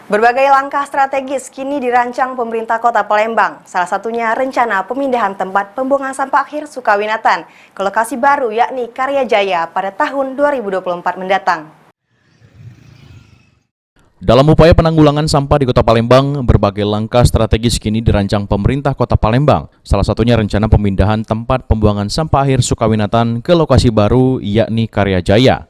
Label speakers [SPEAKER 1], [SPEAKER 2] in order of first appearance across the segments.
[SPEAKER 1] Berbagai langkah strategis kini dirancang pemerintah Kota Palembang. Salah satunya rencana pemindahan tempat pembuangan sampah akhir Sukawinatan ke lokasi baru yakni Karya Jaya pada tahun 2024 mendatang.
[SPEAKER 2] Dalam upaya penanggulangan sampah di Kota Palembang, berbagai langkah strategis kini dirancang pemerintah Kota Palembang. Salah satunya rencana pemindahan tempat pembuangan sampah akhir Sukawinatan ke lokasi baru yakni Karya Jaya.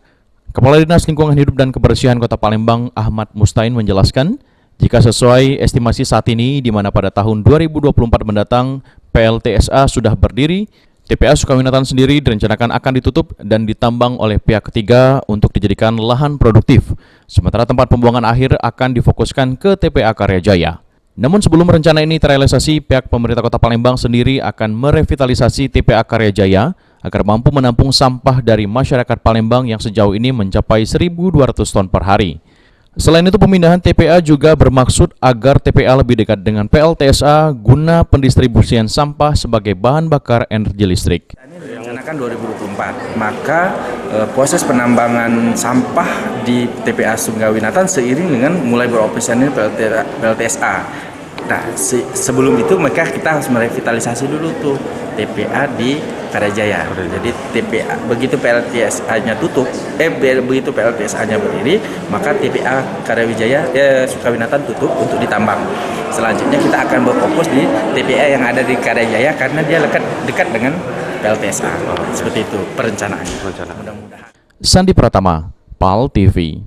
[SPEAKER 2] Kepala Dinas Lingkungan Hidup dan Kebersihan Kota Palembang, Ahmad Mustain menjelaskan, jika sesuai estimasi saat ini, di mana pada tahun 2024 mendatang, PLTSA sudah berdiri, TPA Sukawinatan sendiri direncanakan akan ditutup dan ditambang oleh pihak ketiga untuk dijadikan lahan produktif. Sementara tempat pembuangan akhir akan difokuskan ke TPA Karya Jaya. Namun sebelum rencana ini terrealisasi, pihak pemerintah Kota Palembang sendiri akan merevitalisasi TPA Karya Jaya agar mampu menampung sampah dari masyarakat Palembang yang sejauh ini mencapai 1.200 ton per hari. Selain itu, pemindahan TPA juga bermaksud agar TPA lebih dekat dengan PLTSA guna pendistribusian sampah sebagai bahan bakar energi listrik.
[SPEAKER 3] Ini direncanakan 2024, maka proses penambangan sampah di TPA Sukawinatan seiring dengan mulai beroperasinya PLTSA. Nah, sebelum itu maka kita harus merevitalisasi dulu tuh TPA di Karya Jaya. Jadi TPA begitu PLTSA-nya tutup, begitu PLTSA-nya berdiri, maka TPA Karya Jaya Sukawinatan tutup untuk ditambang. Selanjutnya kita akan berfokus di TPA yang ada di Karya Jaya karena dia dekat dengan PLTSA. Seperti itu perencanaannya. Mudah-mudahan.
[SPEAKER 2] Sandi Pratama, PAL TV.